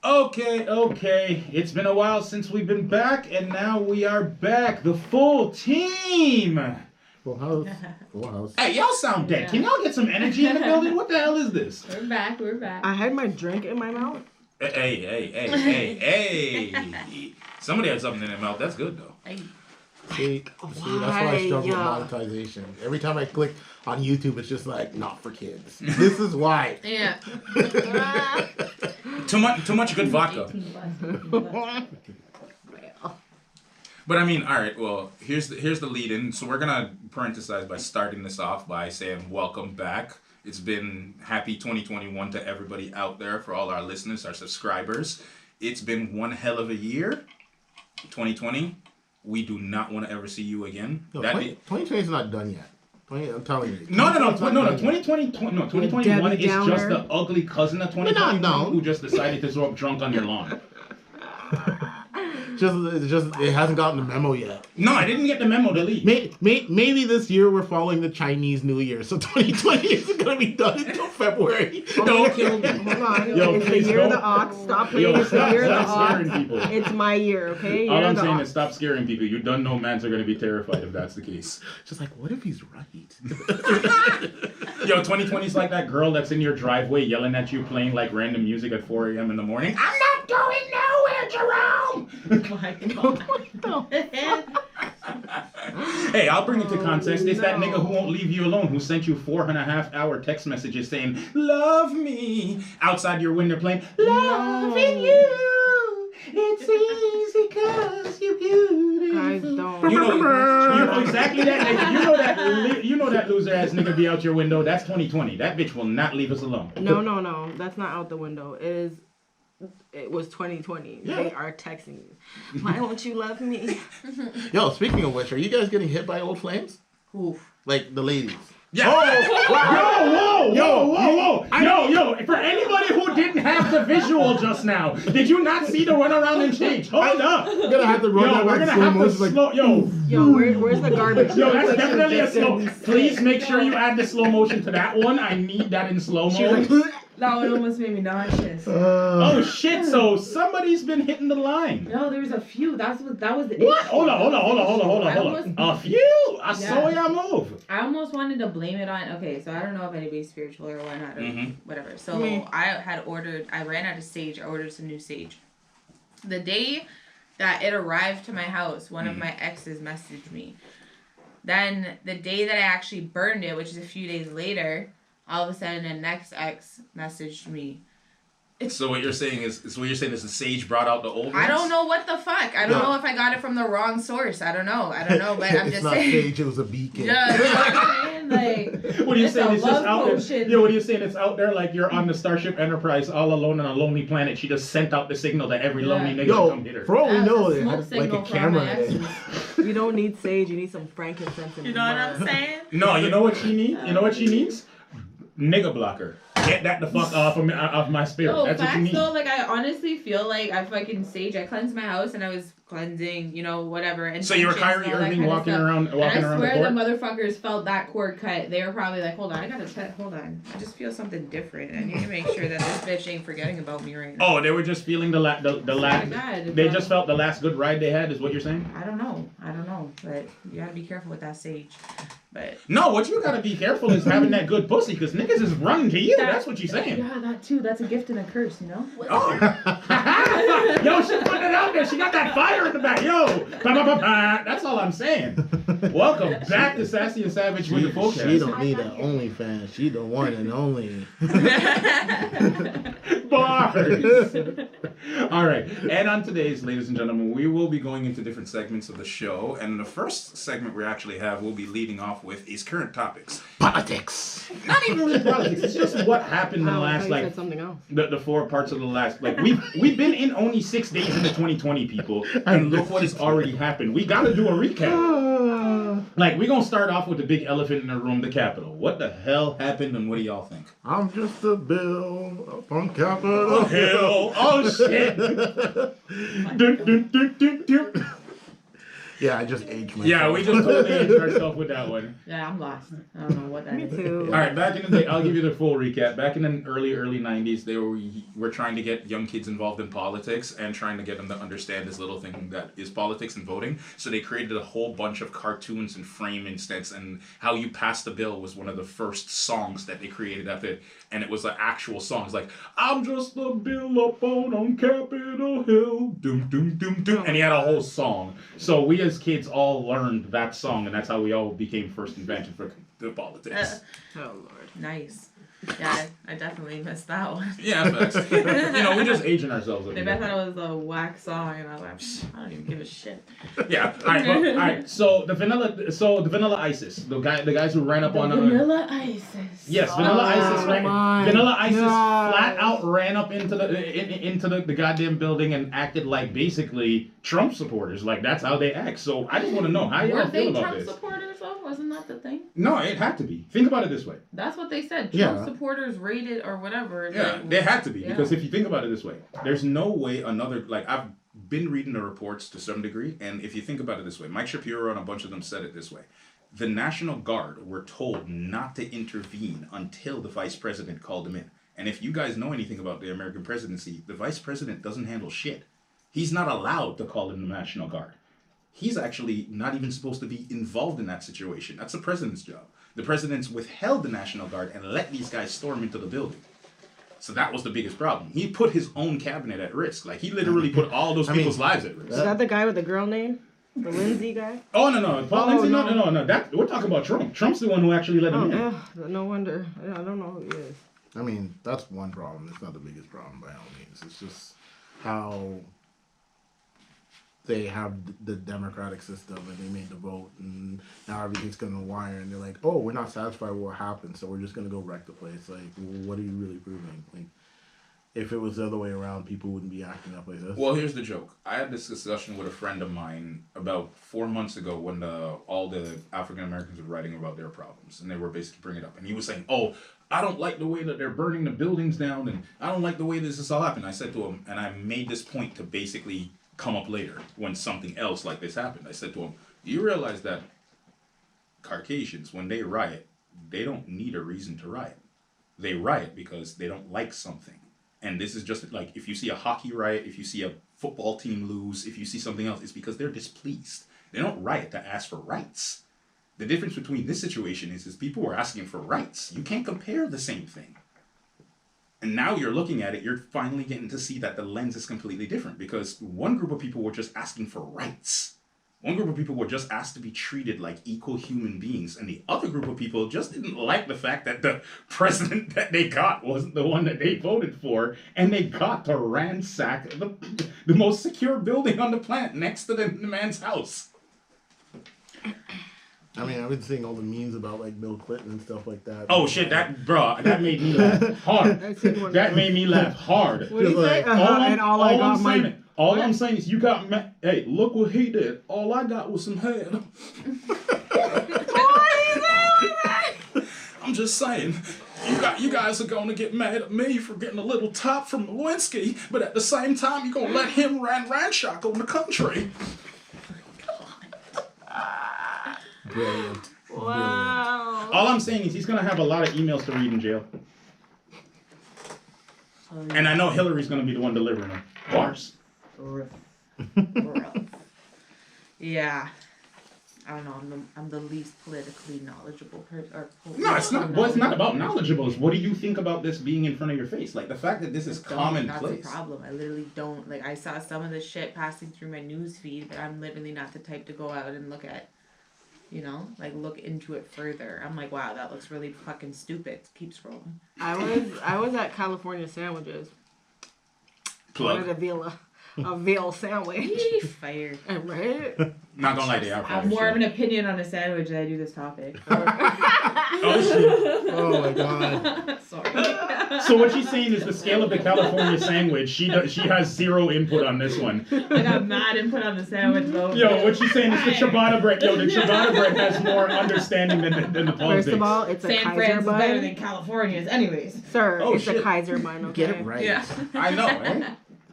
Okay. It's been a while since we've been back, and now we are back. The full team. Full house. Full house. Hey, y'all sound dead. Can y'all get some energy in the building? What the hell is this? We're back. I had my drink in my mouth. Hey. Somebody had something in their mouth. That's good, though. See, that's why I struggle with monetization. Every time I click on YouTube, it's just like, not for kids. This is why. Yeah. Too much good vodka. But I mean, all right. Well, here's the lead in. So we're gonna parenthesize by starting this off by saying welcome back. It's been happy 2021 to everybody out there, for all our listeners, our subscribers. It's been one hell of a year. 2020. We do not want to ever see you again. No, 2020 is not done yet. I'm telling you. No. 2021 is just the ugly cousin of 2020 who just decided to throw up drunk on your lawn. It hasn't gotten the memo yet. No, I didn't get the memo. Delete. Maybe this year we're following the Chinese New Year, so 2020 isn't gonna be done until February. Don't kill me. Hold on. It's the year of the ox. Stop playing. It's the year of the ox. People. It's my year, okay? All I'm saying is stop scaring people. You done know mans are gonna be terrified if that's the case. Just like, what if he's right? Yo, 2020 is like that girl that's in your driveway yelling at you, playing like random music at 4 a.m. in the morning. I'm not going nowhere, Jerome. Hey, I'll bring it to context. It's that nigga who won't leave you alone, who sent you 4.5-hour text messages saying, love me, outside your window playing, loving you. It's easy cause you're beautiful. Guys, don't. You know exactly that nigga. You know that loser ass nigga be out your window. That's 2020. That bitch will not leave us alone. No. That's not out the window. It was 2020. Yeah. They are texting me. Why won't you love me? Yo, speaking of which, are you guys getting hit by old flames? Oof. Like the ladies? Yeah. Whoa. Yo. For anybody who didn't have the visual just now, did you not see the run around and change? Hold up. We're gonna have to run that we're gonna have to slow. Yo, where's the garbage? Yo, that's definitely a slow. Please make sure you add the slow motion to that one. I need that in slow mo. That one almost made me nauseous. Oh shit! So somebody's been hitting the line. No, there was a few. That was the what? issue. Hold on. A few. I saw ya move. I almost wanted to blame it on. Okay, so I don't know if anybody's spiritual or whatnot or whatever. So I ran out of sage. I ordered some new sage. The day that it arrived to my house, one of my exes messaged me. Then the day that I actually burned it, which is a few days later, all of a sudden, the next ex messaged me. So what you're saying is the sage brought out the old ones? I don't know what the fuck. I don't know if I got it from the wrong source. I don't know, but I'm just saying. It's not sage, it was a beacon. Yeah, you know what I'm saying? Like, what are you saying? It's just out there. Yo, what are you saying? It's out there like you're on the Starship Enterprise all alone on a lonely planet. She just sent out the signal that every lonely nigga should come hit her. For all we know, it had like a camera in it. You don't need sage, you need some frankincense. You know what I'm saying? No, you know what she needs? You know what she needs? Nigga blocker. Get that the fuck off my spirit. No, that's what you need. Though, like, I honestly feel like I fucking sage. I cleansed my house and I was cleansing, whatever. And so you were Kyrie Irving walking around the court? And I swear the motherfuckers felt that cord cut. They were probably like, hold on, I just feel something different. I need to make sure that this bitch ain't forgetting about me right now. Oh, they were just feeling the last. They just felt the last good ride they had, is what you're saying? I don't know, but you gotta be careful with that sage. But no, what you gotta be careful is having that good pussy, because niggas is running to you. That's what you're saying. Yeah, that too. That's a gift and a curse, you know? Oh. Yo, she put it out there. She got that fire in the back. Yo. That's all I'm saying. Welcome back to Sassy Savage with the Focus. She don't need an OnlyFans. She the one and only. Bars. All right. And on today's, ladies and gentlemen, we will be going into different segments of the show. And the first segment we actually have, we'll be leading off with, is current topics. Politics. Not even really politics. It's just what happened in the last, like, something else. The 4 parts of the last, like, we've been in only 6 days into 2020, people, and look what has already happened. We gotta do a recap. Like, we're gonna start off with the big elephant in the room, the Capitol. What the hell happened, and what do y'all think? I'm just a bill up on Capitol Hill. Oh shit! Dun, dun, dun, dun, dun. Yeah, I just aged myself. Yeah, we just totally aged ourselves with that one. Yeah, I'm lost. I don't know what that is. Me too. All right, back in the day, I'll give you the full recap. Back in the early 90s, they were trying to get young kids involved in politics and trying to get them to understand this little thing that is politics and voting. So they created a whole bunch of cartoons and frame instance, and How You Passed the Bill was one of the first songs that they created after it. And it was an actual song. It's like, I'm just a bill up on Capitol Hill, doom, doom, doom, doom. And he had a whole song. So we as kids all learned that song, and that's how we all became first invented for the politics. Oh Lord. Nice. Yeah, I definitely missed that one. Yeah, facts. We're just aging ourselves. Maybe I thought it was a whack song, and I was like, I don't even give a shit. Yeah. All right. So the Vanilla Isis, the guys who ran up on Vanilla Isis. Yes, Vanilla Isis God. flat out ran up into the goddamn building and acted like basically Trump supporters. Like that's how they act. So I just want to know how y'all Were they feel about Trump this. supporters though? Wasn't that the thing? No, it had to be. Think about it this way. That's what they said. Trump Yeah. supporters rated or whatever. Yeah, they had to be Yeah. because if you think about it this way, there's no way another I've been reading the reports to some degree, and if you think about it this way, Mike Shapiro and a bunch of them said it this way. The National Guard were told not to intervene until the vice president called them in. And if you guys know anything about the American presidency, the vice president doesn't handle shit. He's not allowed to call in the National Guard. He's actually not even supposed to be involved in that situation. That's the president's job. The president's withheld the National Guard and let these guys storm into the building. So that was the biggest problem. He put his own cabinet at risk. Like, he literally put all those people's lives at risk. Is that the guy with the girl name? The Lindsay guy? Oh, no. Paul Lindsay? No. We're talking about Trump. Trump's the one who actually let him in. Yeah. No wonder. I don't know who he is. I mean, that's one problem. It's not the biggest problem by all means. It's just how they have the democratic system and they made the vote and now everything's going to wire and they're like, oh, we're not satisfied with what happened, so we're just going to go wreck the place. Like, what are you really proving? Like, if it was the other way around, people wouldn't be acting up like this. Well, here's the joke. I had this discussion with a friend of mine about 4 months ago when all the African Americans were writing about their problems, and they were basically bringing it up. And he was saying, oh, I don't like the way that they're burning the buildings down, and I don't like the way this all happened. I said to him, and I made this point to basically come up later when something else like this happened. I said to him, do you realize that Caucasians, when they riot, they don't need a reason to riot. They riot because they don't like something. And this is just like, if you see a hockey riot, if you see a football team lose, if you see something else, it's because they're displeased. They don't riot to ask for rights. The difference between this situation is people were asking for rights. You can't compare the same thing. And now you're looking at it, you're finally getting to see that the lens is completely different, because one group of people were just asking for rights. One group of people were just asked to be treated like equal human beings, and the other group of people just didn't like the fact that the president that they got wasn't the one that they voted for, and they got to ransack the most secure building on the planet next to the man's house. I mean, I've been seeing all the memes about like Bill Clinton and stuff like that. Oh shit, that made me laugh hard. That made me laugh hard. What do you say? All I'm saying is you got hey, look what he did. All I got was some head. I'm just saying, you guys are gonna get mad at me for getting a little top from Lewinsky, but at the same time you're gonna let him ransack on the country. Brilliant. Wow. All I'm saying is he's gonna have a lot of emails to read in jail. And I know Hillary's gonna be the one delivering them. Bars. Yeah. I don't know. I'm the least politically knowledgeable person. No, it's not. Well, it's not about knowledgeable. It's what do you think about this being in front of your face? Like the fact that this is commonplace. That's the problem. I literally don't. Like, I saw some of the shit passing through my news feed, but I'm literally not the type to go out and look at, look into it further. I'm like, wow, that looks really fucking stupid. Keep scrolling. I was at California Sandwiches. Plug. Wanted a veal sandwich. Fire. Right? Not gonna lie, they are. I have more of an opinion on a sandwich than I do this topic. Oh shit! Oh my god. Sorry. So what she's saying is the scale of the California sandwich. She has zero input on this one. I got mad input on the sandwich though. Yo, what she's saying is the ciabatta bread. Yo, the ciabatta bread has more understanding than the politics. First of all, it's a San Kaiser Fran's bun. better than California's, anyways. Sir, Oh, it's shit. a Kaiser bun, okay? Get it right. Yeah. I know, right?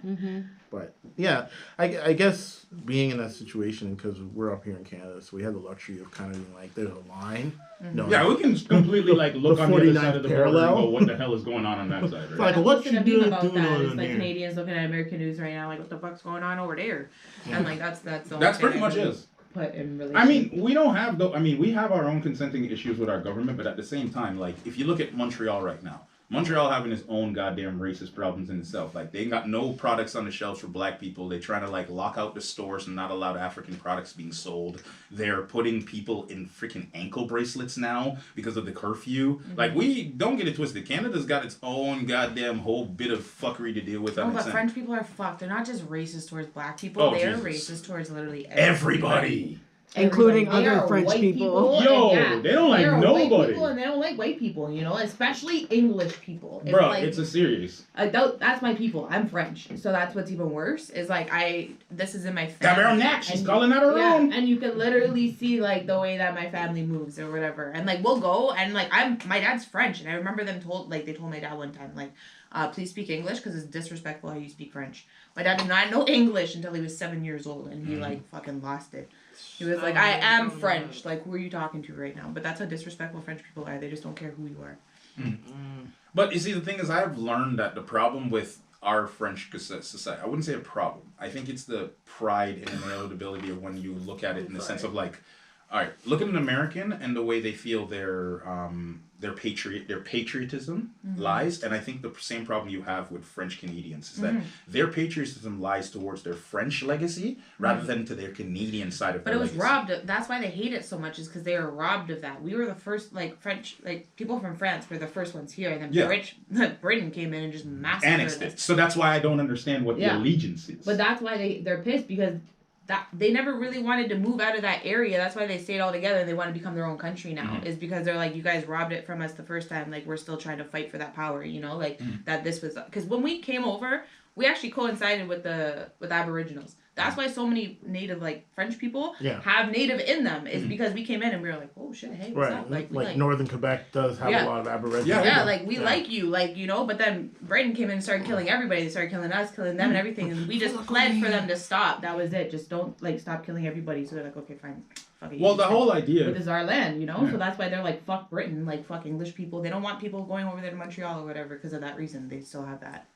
Mm-hmm. But yeah, I guess being in that situation, because we're up here in Canada, so we have the luxury of kind of being like, there's a line. No, Yeah, we can completely like look on the other side of the border and parallel. go, what the hell is going on that side? Right? Like, I'm what posting you a meme doing about that. over It's like there? Canadians looking at American news right now, like what the fuck's going on over there, and like that's the only That's thing pretty I much really is. Put in relation. I mean, we don't have we have our own consenting issues with our government, but at the same time, like, if you look at Montreal right now, Montreal having its own goddamn racist problems in itself. Like, they ain't got no products on the shelves for black people. They're trying to, like, lock out the stores and not allow African products being sold. They're putting people in freaking ankle bracelets now because of the curfew. Mm-hmm. Like, we don't get it twisted. Canada's got its own goddamn whole bit of fuckery to deal with. No, on but its end. French people are fucked. They're not just racist towards black people. Oh, They're Jesus. racist towards literally Everybody. Including They other are French white people. Yo, and they don't like they're nobody. White people and they don't like white people, you know, especially English people. It's Bro, like, it's a series. that's my people. I'm French, so that's what's even worse. Is like this is in my family. Got her neck. She's And calling out her yeah, own. and you can literally see like the way that my family moves or whatever. And like we'll go and like my dad's French, and I remember they told my dad one time like, please speak English because it's disrespectful how you speak French. My dad did not know English until he was 7 years old, and he like fucking lost it. He was like, I am French. Like, who are you talking to right now? But that's how disrespectful French people are. They just don't care who you are. But you see, the thing is, I've learned that the problem with our French society, I wouldn't say a problem. I think it's the pride and inevitability of when you look at it in the sense of like, all right, look at an American and the way they feel their patriotism lies, and I think the same problem you have with French Canadians is that their patriotism lies towards their French legacy rather than to their Canadian side of But their it was legacy. robbed. That's why they hate it so much, is because they were robbed of that. We were the first, like, French, like, people from France were the first ones here, and then Yeah. Britain came in and just massacred Annexed us. it. So that's why I don't understand what the Yeah. allegiance is. But that's why they're pissed, because that they never really wanted to move out of that area. That's why they stayed all together and they want to become their own country now. Is because they're like, you guys robbed it from us the first time. Like, we're still trying to fight for that power, you know? Like, that this was... Because when we came over, we actually coincided with Aboriginals. That's why so many native, like, French people have native in them. Is because we came in and we were like, oh, shit, hey, what's up? Like northern Quebec does have a lot of Aboriginal. Yeah, like, we like you, like, you know, but then Britain came in and started killing everybody. They started killing us, killing them and everything, and we just pled for them to stop. That was it. Just don't, like, stop killing everybody. So they're like, okay, fine. Fuck it. Well, the whole idea... This is our land, you know? So that's why they're like, fuck Britain, like, fuck English people. They don't want people going over there to Montreal or whatever because of that reason. They still have that.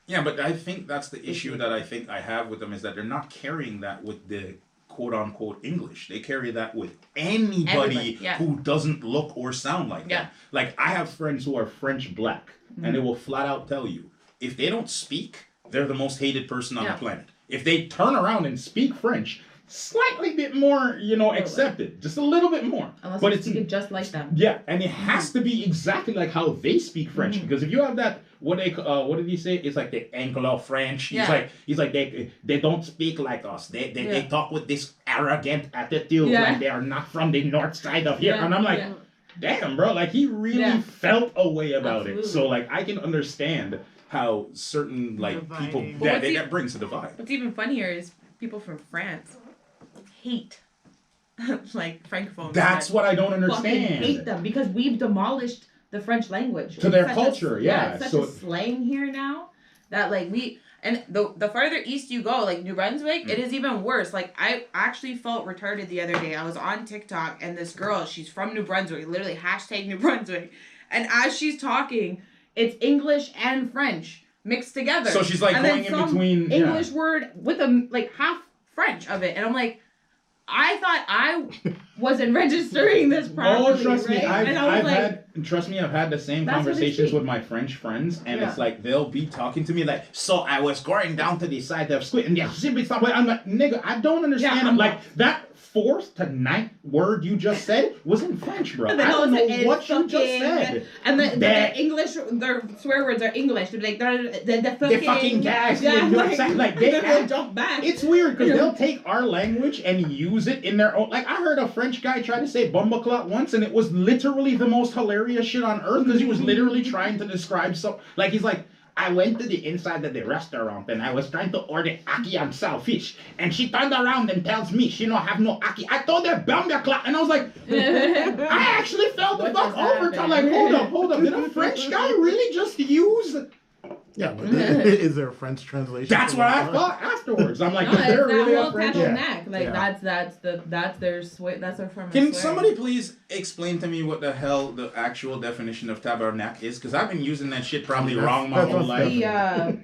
Yeah, but I think that's the issue that I think I have with them is that they're not carrying that with the quote-unquote English. They carry that with anybody who doesn't look or sound like them. Like, I have friends who are French black, and they will flat out tell you, if they don't speak, they're the most hated person on the planet. If they turn around and speak French, slightly bit more, you know, accepted. Just a little bit more. Unless but you it's speak it just like them. Yeah, and it has to be exactly like how they speak French. Because if you have that, what did he say? It's like the Anglo French. He's like they don't speak like us. They talk with this arrogant attitude like they are not from the north side of here. And I'm like, damn, bro, like he really felt a way about it. So like I can understand how certain like people that brings a divide. What's even funnier is people from France hate like francophones. That's what I don't fucking understand. hate them because we've demolished the French language To their culture, it's such a slang here now that like the farther east you go, like New Brunswick, it is even worse. Like I actually felt retarded the other day. I was on TikTok and this girl, she's from New Brunswick, literally hashtag New Brunswick, and as she's talking, it's English and French mixed together. So she's like and going then in some between English word with a like half French of it, and I'm like, I thought I wasn't registering this properly. Oh, trust me, right? I've had the same That's what they conversations speak. with my French friends, and it's like they'll be talking to me like, so I was going down to the side of Squid, and I'm like, nigga, I don't understand. Yeah, like that 4th to 9th word you just said was in French, bro. I And then don't know it's what you just said. And the English, their swear words are English. They're like, the fucking guys. Yeah, like they they'll jump back. It's weird because they'll take our language and use it in their own. Like I heard a French guy try to say bumbleclot once, and it was literally the most hilarious shit on earth because he was literally trying to describe like he's like, I went to the inside of the restaurant and I was trying to order ackee and saltfish, and she turned around and tells me she don't have no ackee. I told her bumbleclot, and I was like, I actually felt the fuck over. I'm like, hold up, did a French guy really just use? Yeah, but is there a French translation? That's what I thought afterwards. I'm like, No, is it's there that really a whole French? tabernacle. Like Yeah. that's their that's their form of Can swearing. somebody please explain to me what the hell the actual definition of tabernacle is? Because I've been using that shit probably That's- wrong my that's whole what's life.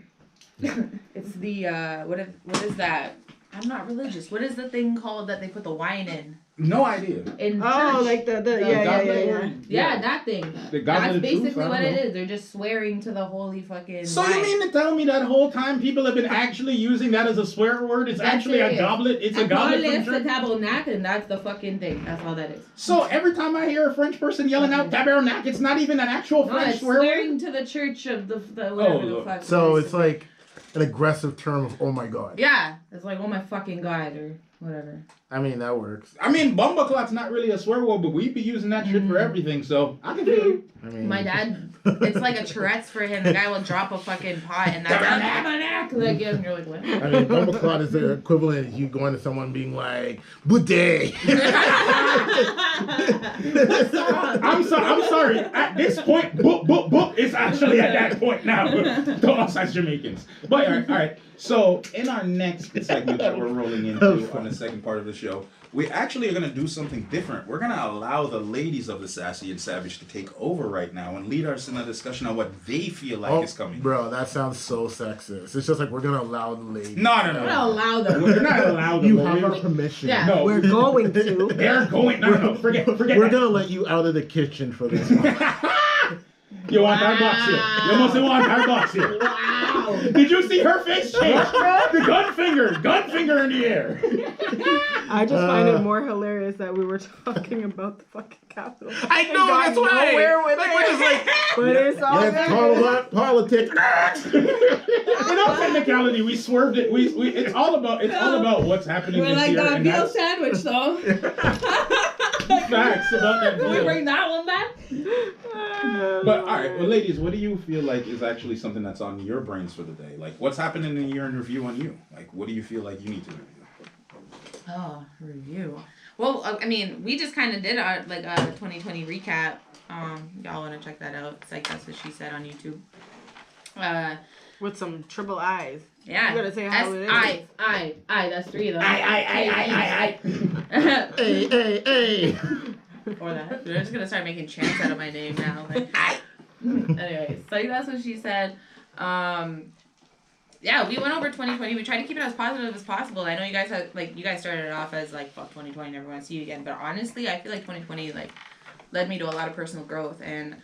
It's the what is that? I'm not religious. What is the thing called that they put the wine in? No idea. In Oh, church? like the Yeah, yeah. Yeah, that thing. The goblet That's of truth, basically I what don't it know. is. They're just swearing to the holy fucking So wine. you mean to tell me that whole time people have been actually using that as a swear word? It's That's actually a serious. goblet. It's a goblet from It's the church. tabernacle, and that's the fucking thing. That's all that is. So every time I hear a French person yelling out tabernacle, it's not even an actual No, French it's swear word. swearing to the church of the whatever the Lord. fuck. So it is. it's like an aggressive term of "oh my god." Yeah, it's like oh my fucking god or whatever. I mean, that works. I mean, bumbleclot's not really a swear word, but we be using that shit for everything, so I can feel you. I mean, My dad, it's like a Tourette's for him. The guy will drop a fucking pot and that's tabernacle again. You're like, what? I mean, bumbleclot is the equivalent of you going to someone being like, "Boudet." I'm sorry. At this point, book is actually at that point now to us as Jamaicans. But all right. So in our next segment that we're rolling into On the second part of the show, we actually are going to do something different. We're going to allow the ladies of the Sassy and Savage to take over right now and lead us in a discussion on what they feel like is coming. Bro, that sounds so sexist. It's just like we're gonna allow the ladies. No. I'm gonna allow them. We're not allowed to You go have in. our permission. Yeah. No, We're going to. they're going. No. Forget We're that. gonna let you out of the kitchen for this one. You want our box here. You must want our box here. Wow. Did you see her face change? The gun finger in the air. I just find it more hilarious that we were talking about the fucking Capitol. I know, got that's why. nowhere with Like, it. we're just like, But it's all let's good. talk about politics. In all technicality, we swerved it. We it's all about what's happening We're this like year, that and veal that's sandwich though. facts about that Can we deal. bring that one back? But all right, well, ladies, what do you feel like is actually something that's on your brains for the day? Like, what's happening in year in review on you? Like, what do you feel like you need to review? Oh, review. Well, I mean, we just kind of did our like a 2020 recap. Y'all want to check that out? It's like that's what she said on YouTube. With some triple I's. Yeah. You gotta say how it is. I. That's three of them. I. Hey. Or that. We're just gonna start making chants out of my name now. Like, anyways, so that's what she said. Yeah, we went over 2020. We tried to keep it as positive as possible. I know you guys had you guys started it off as like fuck 2020, never want to see you again. But honestly, I feel like 2020 led me to a lot of personal growth, and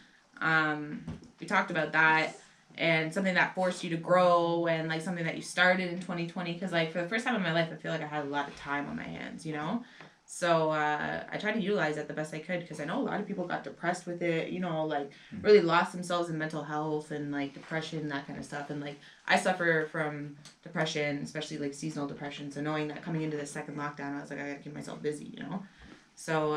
we talked about that and something that forced you to grow and like something that you started in 2020. Because like for the first time in my life, I feel like I had a lot of time on my hands, you know. So I tried to utilize it the best I could because I know a lot of people got depressed with it, you know, like really lost themselves in mental health and like depression, that kind of stuff. And like I suffer from depression, especially like seasonal depression. So knowing that coming into the second lockdown, I was like, I gotta keep myself busy, you know? So,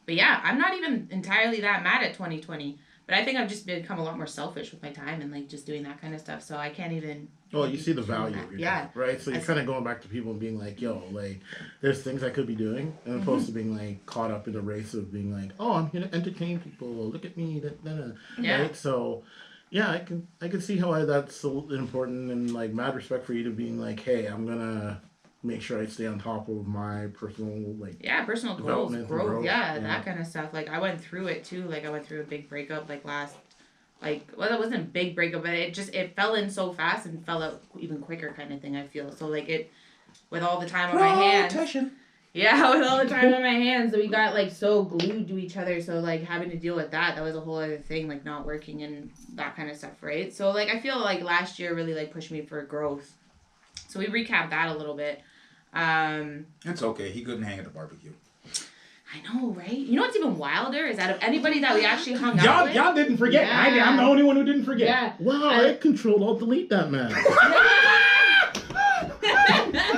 but yeah, I'm not even entirely that mad at 2020. But I think I've just become a lot more selfish with my time and like just doing that kind of stuff. So I can't even. Well, you see the value of your Yeah. time, right? So you're kind of going back to people and being like, yo, like, there's things I could be doing, and opposed to being like caught up in a race of being like, oh, I'm here to entertain people. Look at me, Yeah. right? So, yeah, I can see how that's important and like mad respect for you to being like, hey, I'm gonna make sure I stay on top of my personal personal goals, development and growth, growth, yeah, yeah. that kind of stuff. Like I went through it too. Like I went through a big breakup it wasn't a big breakup, but it fell in so fast and fell out even quicker kind of thing, I feel. So like it, with all the time on my hands. Yeah, with all the time on my hands, we got like so glued to each other. So like having to deal with that was a whole other thing, like not working and that kind of stuff, right? So like I feel like last year really like pushed me for growth. So we recapped that a little bit. It's okay. He couldn't hang at the barbecue. I know, right? You know what's even wilder is out of anybody that we actually hung out with. Y'all didn't forget. Yeah. I'm the only one who didn't forget. Yeah. wow, I control, I'll delete that man.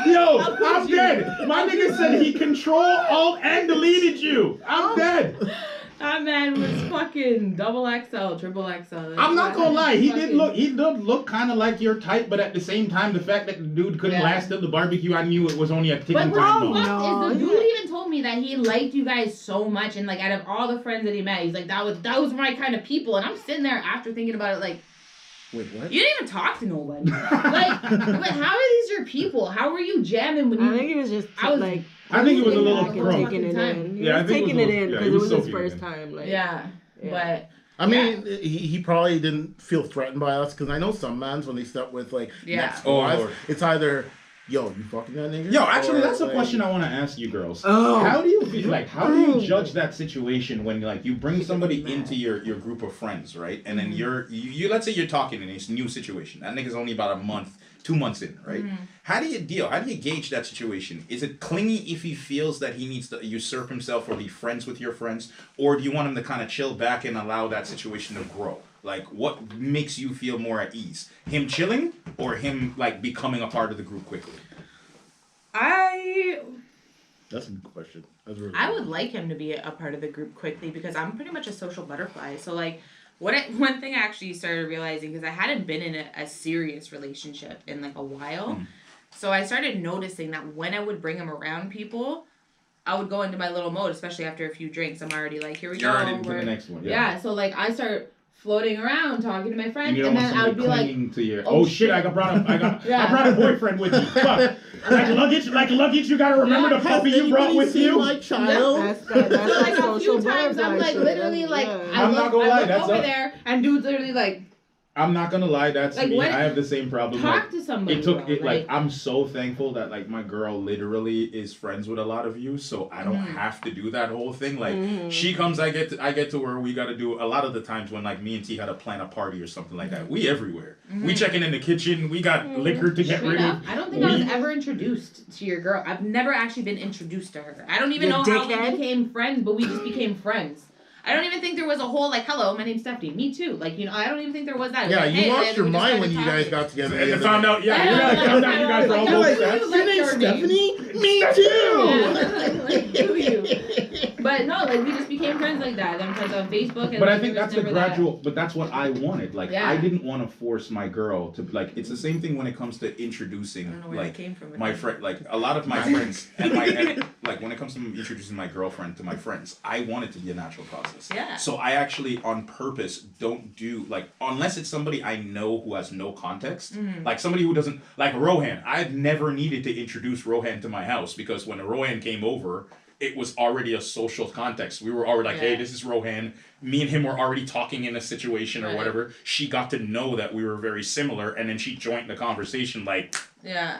Yo, I'm dead. My nigga said he control, alt, and deleted you. I'm dead. That man was fucking double XL, triple XL. I'm not gonna lie. He did look kind of like your type, but at the same time, the fact that the dude couldn't Yeah. last till the barbecue, I knew it was only a ticking But time what's bomb. fucked No, is the he- dude even told me that he liked you guys so much, and like out of all the friends that he met, he's like that was my kind of people. And I'm sitting there after thinking about it, like, Wait, what? You didn't even talk to nobody. Like, but how are these your people? How were you jamming when you? I think he was just I was like. I think it was a little like, crunk. Taking it in. He Yeah, I was think it was taking a it little- in yeah, because he it was was his soaking it first in. time. Like, Yeah, Yeah. but I mean, he probably didn't feel threatened by us because I know some mans when they step with like Yeah. next Oh, wives, Lord. it's either yo, you fucking that nigga. Yo, actually, or, that's a like, question I want to ask you girls. Oh. How do you feel? Like, how do you judge that situation when, like, you bring somebody into your group of friends, right? And then you let's say you're talking in this new situation. That nigga's only about a month, 2 months in, right? How do you deal? How do you gauge that situation? Is it clingy if he feels that he needs to usurp himself or be friends with your friends, or do you want him to kind of chill back and allow that situation to grow? Like, what makes you feel more at ease? Him chilling or him like becoming a part of the group quickly? That's a good question. That's really I good. would like him to be a part of the group quickly because I'm pretty much a social butterfly. So like, one thing I actually started realizing because I hadn't been in a serious relationship in like a while, so I started noticing that when I would bring him around people, I would go into my little mode, especially after a few drinks. I'm already like, here we You're go. already into the next one. Yeah, so like I start floating around talking to my friends, And you and, don't want then I would somebody be like, clinging to your. oh, Oh shit! I brought a Yeah. boyfriend with me. Fuck. Like luggage. You gotta remember the Has puppy you brought anybody with seen you. my child? That's so that like a social few times I'm butterfly like shit. literally like Yeah. I'm not gonna lie, I look that's over a- there and dude's literally like, I'm not gonna lie. That's Like, me. what- I have the same problem. talk Like, to somebody. it took bro. it like I'm so thankful that like my girl literally is friends with a lot of you, so I don't have to do that whole thing. Like she comes, I get to where we got to do a lot of the times when like me and T had to plan a party or something like that. We everywhere. We checking in the kitchen. We got liquor to get Straight rid up, of. I don't think I was ever introduced to your girl. I've never actually been introduced to her. I don't even You know how we dickhead. became friends, but we just became friends. I don't even think there was a whole like, hello, my name's Stephanie. Me too. Like, you know, I don't even think there was that. Yeah, Like, you hey, lost then your we just mind when started you guys talking. got together. And the they other found day. out. Yeah, Yeah, you like, found out you guys were like, almost like, friends. you Your name's your name. Stephanie? Me too! Like, do you? But no, like we just became friends like that. Then friends on Facebook. And But I like, think there was that's the never that. gradual. But that's what I wanted. Like Yeah. I didn't want to force my girl to like. It's the same thing when it comes to I don't introducing know where like that came from. my friend. Like a lot of my friends and like when it comes to introducing my girlfriend to my friends, I want it to be a natural process. Yeah. So I actually on purpose don't do like unless it's somebody I know who has no context. Like somebody who doesn't like Rohan. I've never needed to introduce Rohan to my house because when Rohan came over, it was already a social context. We were already like, hey, Yeah. this is Rohan. Me and him were already talking in a situation or Right. whatever. She got to know that we were very similar, and then she joined the conversation like, Yeah.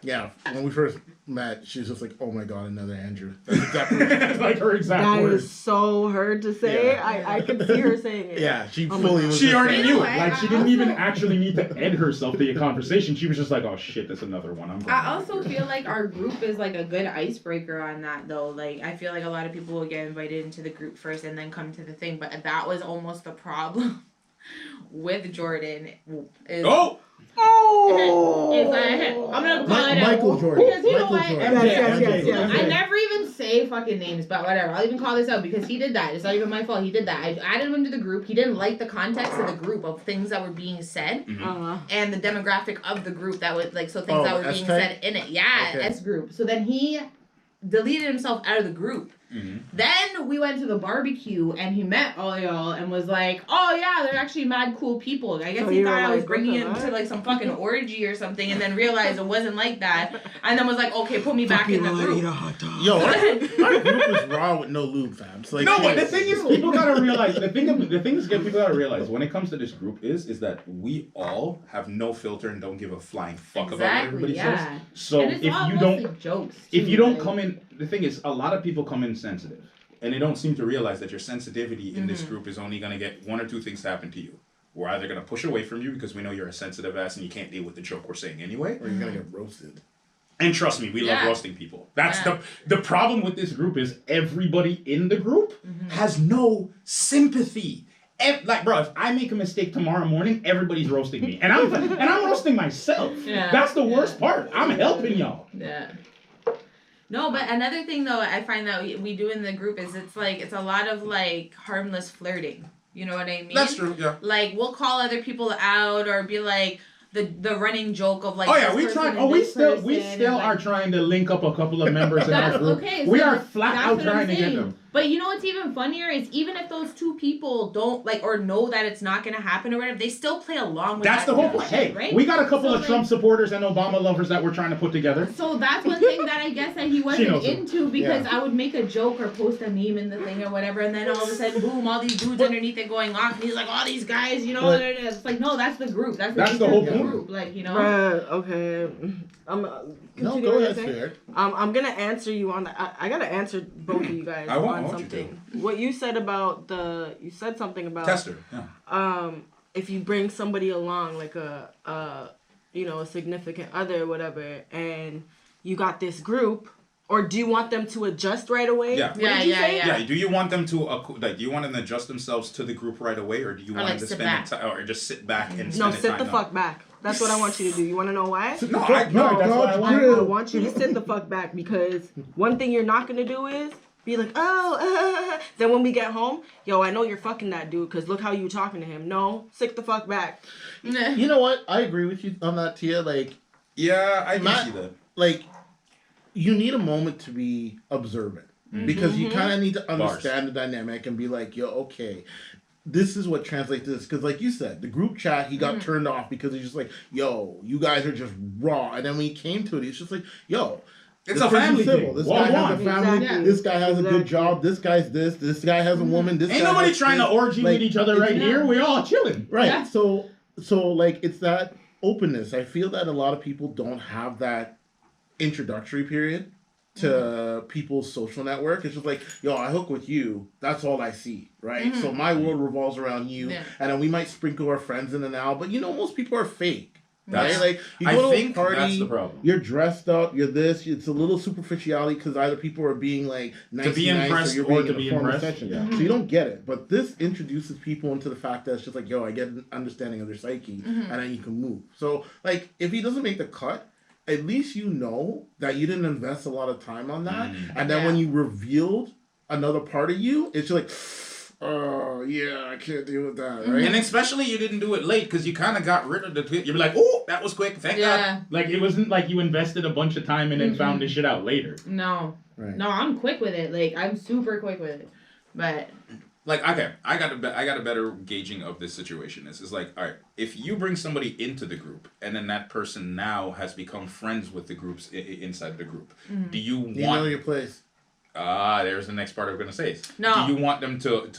Yeah, when we first met, she was just like, "Oh my god, another Andrew." That's exactly what she said. like her exact That words. is so hard to say. Yeah. I could see her saying it. Yeah, she Oh my fully God. was. She just already saying- knew know it. what? Like she I didn't even also- actually need to end herself to your conversation. She was just like, oh shit, that's another one. I'm going. I also feel like our group is like a good icebreaker on that though. Like I feel like a lot of people will get invited into the group first and then come to the thing, but that was almost the problem with Jordan. Is, Oh! is that I'm gonna call it Michael out. Jordan. Because you know Michael what? Jordan. Yes. I never even say fucking names, but whatever. I'll even call this out because he did that. It's not even my fault. He did that. I added him to the group. He didn't like the context of the group of things that were being said and the demographic of the group that was like things Oh, that were being S-type? said in it. Yeah, Okay. S group. So then he deleted himself out of the group. Then we went to the barbecue and he met all y'all and was like, "Oh yeah, they're actually mad cool people." I guess So he you thought were I was like, bringing what him the to fuck? like some fucking orgy or something, and then realized it wasn't like that, and then was like, "Okay, put me back in the group." Yo, our group is raw with no lube, fam. It's like, No, but the seriously. thing is, people gotta realize. The thing is, people gotta realize when it comes to this group is that we all have no filter and don't give a flying fuck about what everybody says. Yeah. So And it's if all you mostly don't, jokes. if too, you don't like- come in, the thing is, a lot of people come in sensitive, and they don't seem to realize that your sensitivity in this group is only gonna get one or two things to happen to you. We're either gonna push away from you because we know you're a sensitive ass and you can't deal with the joke we're saying anyway. Or you're gonna get roasted. And trust me, we love Yeah. roasting people. That's Yeah. the problem with this group is everybody in the group has no sympathy. Like, bro, if I make a mistake tomorrow morning, everybody's roasting me, and I'm roasting myself. Yeah. That's the worst part. I'm helping y'all. Yeah. No, but another thing though I find that we do in the group is it's a lot of like harmless flirting. You know what I mean? That's true. Yeah. Like we'll call other people out or be like the running joke of like. Oh yeah, this we person try. and Oh, we this still person and, are like, trying to link up a couple of members in our That's group. okay. We so are that's flat what out I'm trying to get saying. them. But you know what's even funnier is even if those two people don't like or know that it's not gonna happen or whatever, they still play along with That's that the whole kind of point. shit, Hey, right? we got a couple So, of Trump supporters and Obama lovers that we're trying to put together. So that's one thing that I guess that he wasn't knows it. into because I would make a joke or post a meme in the thing or whatever, and then all of a sudden, boom, all these dudes underneath it going off, and he's like, all these guys, you know, it's like, no, that's the group. That's the whole nature of point. group, like, you know. Okay. No, go ahead, fair. I'm gonna answer you on that. I gotta answer both of you guys on something. What you said about you said something about tester. Yeah. If you bring somebody along like a significant other or whatever, and you got this group, or do you want them to adjust right away? Yeah. Yeah. Do you want them to do you want them to adjust themselves to the group right away, or do you want them to spend time, or just sit back and spend sit the fuck back? That's what I want you to do. You want to know why? No, that's what I want. I want you to sit the fuck back because one thing you're not gonna do is be like, then when we get home, yo, I know you're fucking that dude because look how you talking to him. No, sit the fuck back. You know what? I agree with you on that, Tia. Like, yeah, I can see that. Like, you need a moment to be observant because you kind of need to understand the dynamic and be like, yo, okay, this is what translates to this. Because like you said, the group chat, he got turned off because he's just like, yo, you guys are just raw. And then when he came to it, he's just like, yo, it's a family thing. This guy has a family. Exactly. This guy has a good job. This guy's this. This guy has a woman. This Ain't guy nobody has trying to orgy with each other right here. We all chilling. Right. Yeah. So like it's that openness. I feel that a lot of people don't have that introductory period to people's social network. It's just like, yo, I hook with you. That's all I see, right? So my world revolves around you, and then we might sprinkle our friends in and out. But most people are fake, right? Like you go to a party, that's the problem. You're dressed up, you're this. It's a little superficiality because either people are being like nice to be impressed, or you're or being to be impressed. So you don't get it. But this introduces people into the fact that it's just like, yo, I get an understanding of their psyche, and then you can move. So like, if he doesn't make the cut, at least you know that you didn't invest a lot of time on that. And then when you revealed another part of you, it's like, oh, yeah, I can't deal with that, right? And especially you didn't do it late because you kind of got rid of the tweet. You'd be like, oh, that was quick. Thank God. Like, it wasn't like you invested a bunch of time and then found this shit out later. No. Right. No, I'm quick with it. Like, I'm super quick with it. But... Like, okay, I got a better gauging of this situation. It's like, all right, if you bring somebody into the group and then that person now has become friends with the groups inside the group, do you want... You know your place. There's the next part I'm gonna say. No. Do you want them to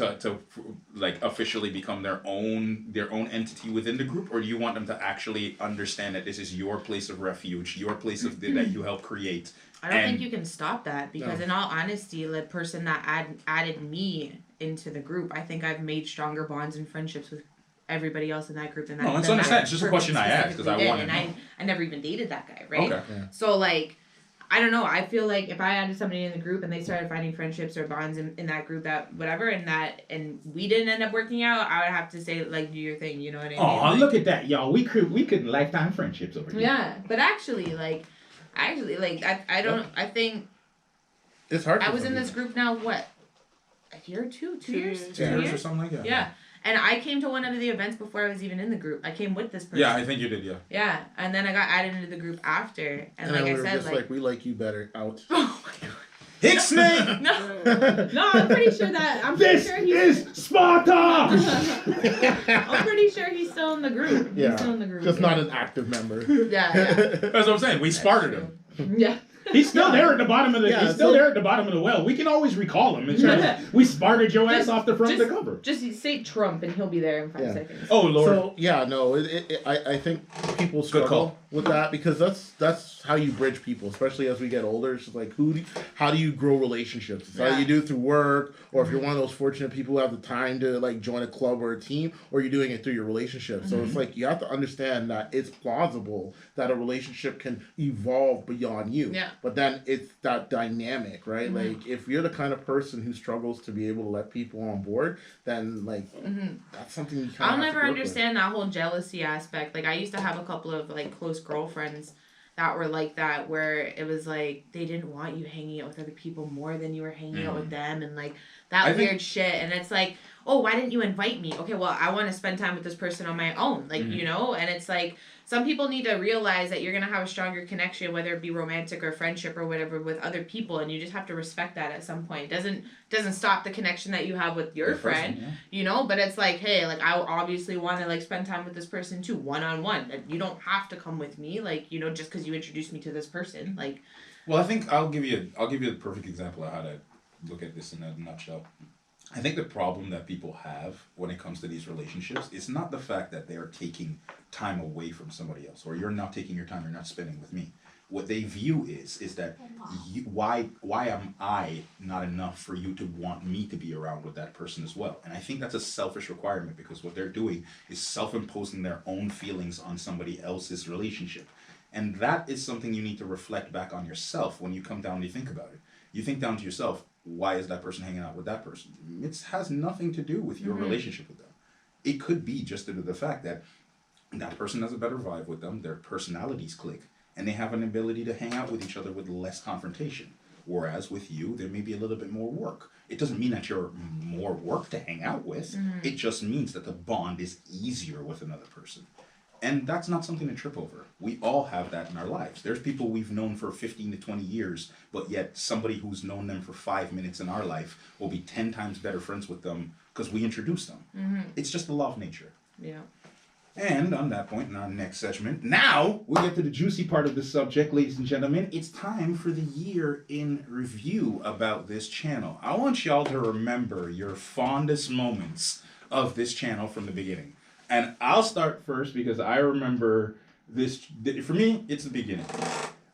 like officially become their own entity within the group, or do you want them to actually understand that this is your place of refuge, your place of that you help create? I don't think you can stop that because, in all honesty, the person that added me into the group, I think I've made stronger bonds and friendships with everybody else in that group than that. No, that's understand. It's just a question I asked because I wanted to know. I never even dated that guy, right? Okay. Yeah. So like, I don't know. I feel like if I added somebody in the group and they started finding friendships or bonds in that group, that whatever, and we didn't end up working out, I would have to say like, do your thing. You know what I mean? Oh, like, look at that, y'all. We could lifetime friendships over here. Yeah, but actually, I don't. I think It's hard. I was in this group now. What? A year or two? 2 years? 2 years or something like that. Yeah. And I came to one of the events before I was even in the group. I came with this person. Yeah, I think you did. Yeah. Yeah, and then I got added into the group after, and like we I were said, just like we like you better out. Oh my god. Hicksnake! No, I'm pretty sure that This is Sparta! I'm pretty sure he's still in the group. Yeah, He's still in the group. just not an active member. Yeah. That's what I'm saying. We sparted him. Yeah. He's still there at the bottom of the. Yeah, he's still there at the bottom of the well. We can always recall him. We sparted your ass off the front of the cover. Just say Trump and he'll be there in 5 seconds. Oh Lord. So yeah, no, I think people struggle with that because that's how you bridge people, especially as we get older. It's just like how do you grow relationships? It's how you do it through work, or if you're one of those fortunate people who have the time to like join a club or a team, or you're doing it through your relationship. So it's like you have to understand that it's plausible that a relationship can evolve beyond you. Yeah. But then it's that dynamic, right? Like if you're the kind of person who struggles to be able to let people on board, then like that's something you kind of I'll never understand that whole jealousy aspect. Like I used to have a couple of like close girlfriends that were like that, where it was like they didn't want you hanging out with other people more than you were hanging out with them, and like that weird shit. And it's like, oh, why didn't you invite me? Okay, well, I want to spend time with this person on my own. Like, you know, and it's like, some people need to realize that you're going to have a stronger connection, whether it be romantic or friendship or whatever, with other people. And you just have to respect that at some point. It doesn't stop the connection that you have with your friend, you know, but it's like, hey, like, I obviously want to, like, spend time with this person too, one-on-one. You don't have to come with me, like, you know, just because you introduced me to this person. Like, well, I think I'll give you the perfect example of how to look at this in a nutshell. I think the problem that people have when it comes to these relationships is not the fact that they are taking time away from somebody else, or you're not taking your time, you're not spending with me. What they view is that why am I not enough for you to want me to be around with that person as well? And I think that's a selfish requirement, because what they're doing is self-imposing their own feelings on somebody else's relationship. And that is something you need to reflect back on yourself when you come down and you think about it. You think down to yourself, why is that person hanging out with that person? It has nothing to do with your relationship with them. It could be just due to the fact that that person has a better vibe with them, their personalities click, and they have an ability to hang out with each other with less confrontation. Whereas with you, there may be a little bit more work. It doesn't mean that you're more work to hang out with. It just means that the bond is easier with another person. And that's not something to trip over. We all have that in our lives. There's people we've known for 15 to 20 years, but yet somebody who's known them for 5 minutes in our life will be 10 times better friends with them because we introduced them. It's just the law of nature. yeah. And on that point, in our next segment, now we get to the juicy part of the subject, ladies and gentlemen. It's time for the year in review about this channel. I want y'all to remember your fondest moments of this channel from the beginning. And I'll start first because I remember this. For me, it's the beginning.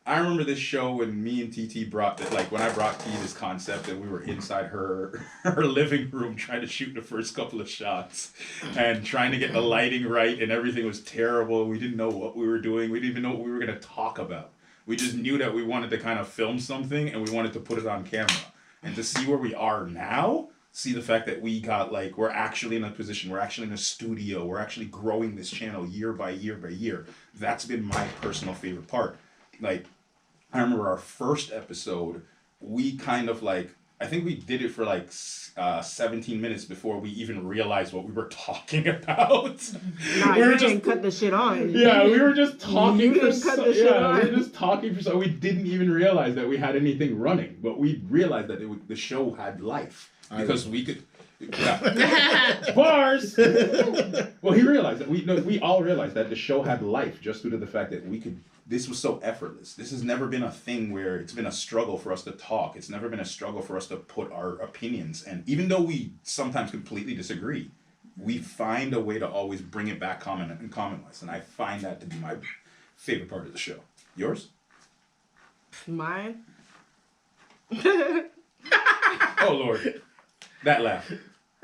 I remember this show when me and TT brought it, like when I brought T this concept, and we were inside her living room trying to shoot the first couple of shots and trying to get the lighting right, and everything was terrible. We didn't know what we were doing. We didn't even know what we were going to talk about. We just knew that we wanted to kind of film something and we wanted to put it on camera. And to see where we are now, see the fact that we got, like, we're actually in a position, we're actually in a studio, we're actually growing this channel year by year by year. That's been my personal favorite part. Like, I remember our first episode, we kind of like, I think we did it for like 17 minutes before we even realized what we were talking about. Nah, we you were didn't cut the shit on. Yeah, we were just talking You for didn't cut the shit on. we were just talking for so we didn't even realize that we had anything running, but we realized that the show had life because we could. Yeah. Bars. Well, he realized that we all realized that the show had life just due to the fact that we could. This was so effortless. This has never been a thing where it's been a struggle for us to talk. It's never been a struggle for us to put our opinions. And even though we sometimes completely disagree, we find a way to always bring it back commonplace. And I find that to be my favorite part of the show. Yours? Mine? Oh Lord, that laugh.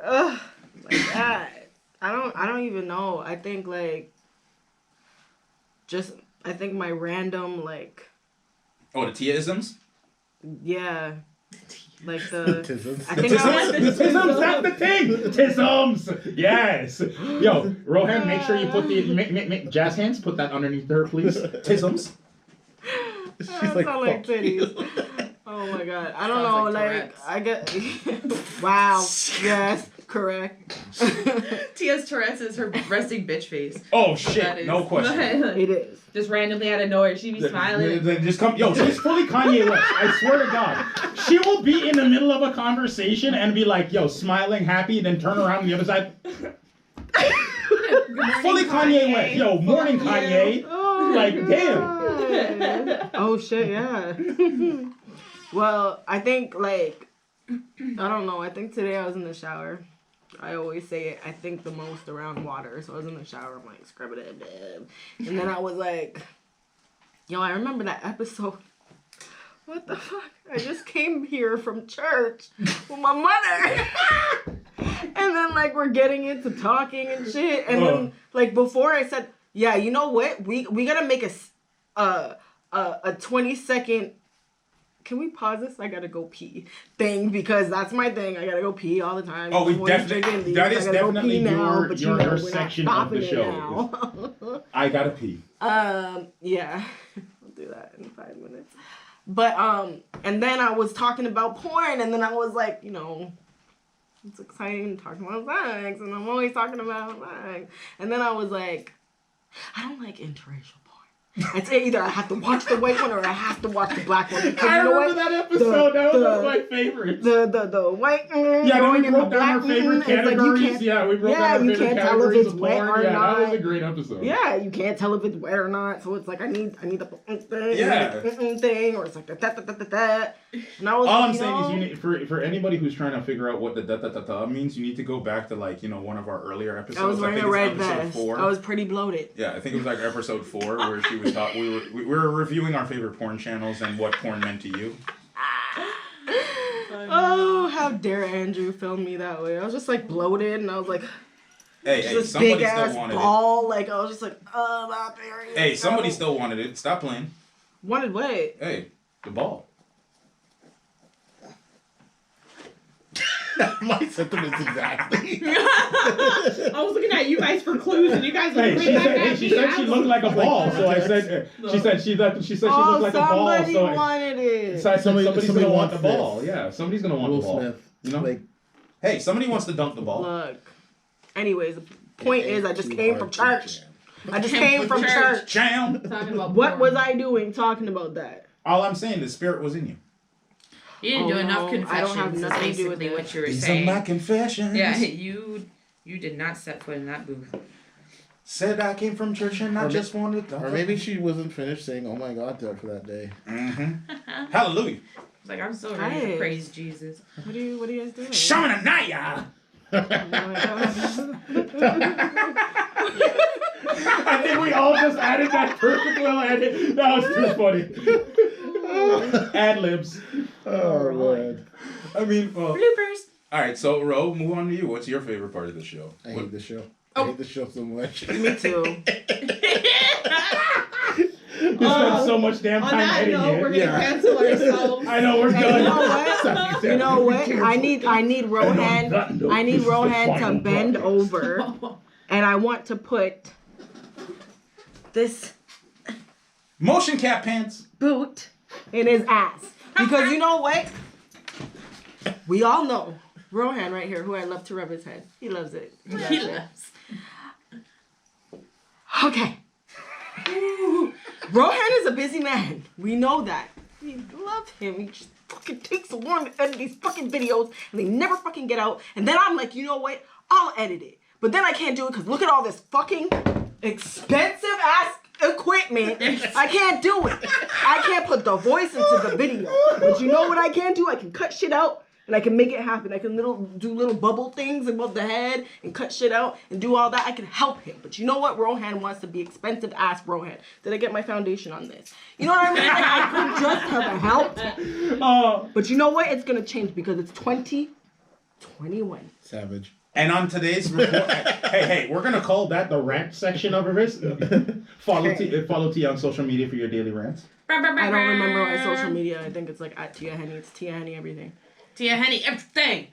Ugh, like that. I don't even know. I think like I think my random like Oh, the Tia-isms? yeah. Like the Tisms. I think I The tisms, that's the thing. Tisms, yes. Yo, Rohan, make sure you put the make jazz hands. Put that underneath her, please. Tisms. She's that like, sound like fuck you. titties. Oh my god. I don't Sounds know, like like Tourette's. I get wow. Yes, correct. Tia's Tourette's is her resting bitch face. Oh That shit, is. no question. It is. Just randomly out of nowhere, she be smiling. Just come, yo, she's fully Kanye West. I swear to God, she will be in the middle of a conversation and be like, yo, smiling, happy, then turn around on the other side. Fully Kanye West. Yo, morning Kanye. Oh, Like, damn. Oh shit, yeah. Well, I think like I don't know. I think today I was in the shower. I always say it. I think the most around water. So I was in the shower. I'm like scrubbing it, and then I was like, yo, I remember that episode. What the fuck? I just came here from church with my mother. And then like we're getting into talking and shit. And then like before I said, yeah, you know what? We gotta make a 20-second. Can we pause this? I gotta go pee thing because that's my thing. I gotta go pee all the time. Oh, we When you're definitely- drinking these, that I is gotta go definitely pee now, your- but your we're not section of stopping the it show. now. I gotta pee. Yeah, I'll do that in 5 minutes. But and then I was talking about porn, and then I was like, you know, it's exciting talking about sex, and I'm always talking about sex. And then I was like, I don't like interracial porn. It's either I have to watch the white one or I have to watch the black one. Because I you know remember what? that episode. That was one of my favorites. The white Yeah, then we going in the broke down black our favorite it's like categories. you can't, Yeah, we broke yeah, down our you favorite can't tell if categories it's of wet porn. or Yeah, not. that was a great episode. Yeah, you can't tell if it's wet or not. So it's like I need the thing, Yeah. thing, or it's like that. And I was All like, I'm saying is you need, for anybody who's trying to figure out what the da means, you need to go back to like, one of our earlier episodes. I was wearing a red episode vest. 4. I was pretty bloated. Yeah, I think it was like episode 4 where she was we were reviewing our favorite porn channels and what porn meant to you. Oh, how dare Andrew film me that way? I was just like bloated, and I was like, Hey, this somebody big still ass wanted ball. Like I was just like, my period. it. Hey, somebody still wanted it. Stop playing. wanted what? Hey, the ball. My sentiments exactly. I was looking at you guys for clues, and you guys were Hey, right she back said, at hey, she me. said I she was looked like a ball, so I said she said she looked like a ball. Somebody So wanted it. I said somebody's somebody gonna want wants the ball. this. Yeah, somebody's gonna want Will the ball. Smith. You know? Like, Hey, somebody wants to dunk the ball. Look. Anyways, the point is, I just too came hard from to church. jam. I just came from church. Jam. talking about What porn. was I doing talking about that? All I'm saying, the spirit was in you. You didn't do Oh, enough no, I confessions. don't have Is nothing to do with basically it. what you were These are saying. my confessions. Yeah, you did not set foot in that booth. Said I came from church and I Or just wanted to. Or maybe she wasn't finished saying, "Oh my God," to her for that day. Mm-hmm. Hallelujah. It's like I'm so ready to Nice. praise Jesus. What are you guys doing? Shamananaya. I think we all just added that perfect little edit. That was too funny. Ad libs. Oh Lord, I mean, well. Bloopers. All right, so Ro, move on to you. What's your favorite part of the show? I What- hate the show. Oh. I hate the show so much. Me too. We spent so much damn On time that editing note, we're it. gonna cancel ourselves. I know we're Hey, done. you know what? You know what? I need Rohan. I need Rohan to bend over, and I want to put this Motion cap pants. boot in his ass. Because you know what? We all know Rohan right here, who I love to rub his head. He loves it. He loves He it. loves. Okay. Rohan is a busy man. We know that. We love him. He just fucking takes so long to edit these fucking videos and they never fucking get out. And then I'm like, you know what? I'll edit it. But then I can't do it because look at all this fucking expensive ass equipment. I can't do it. I can't put the voice into the video. But you know what I can do? I can cut shit out. And I can make it happen. I can do little bubble things above the head and cut shit out and do all that. I can help him. But you know what? Rohan wants to be expensive ass Rohan. Did I get my foundation on this? You know what I mean? Like, I could just have helped. But you know what? It's going to change because it's 2021. Savage. And on today's report, Hey, we're gonna call that the rant section of this. Follow T on social media for your daily rants. I don't remember my social media. I think it's like at Tia Henny. It's Tia Henny everything. Tia Henny, everything.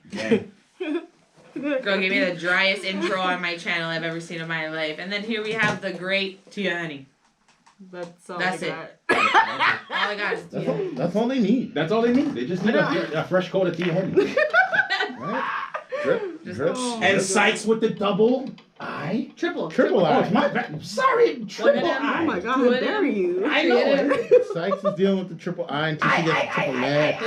Girl gave me the driest intro on my channel I've ever seen in my life. And then here we have the great Tia Henny. That's all That's I it. got. All I got is Tia Henny. That's all they need. That's all they need. They just need a fresh coat of tea. Right? Drip, Just- drip. Oh. And sites with the double I. Triple. Triple Oh, I. it's my bad. Sorry, triple minute. I. Oh my God, Do how it. dare you? I know. Sykes is dealing with the triple I until she gets the triple X.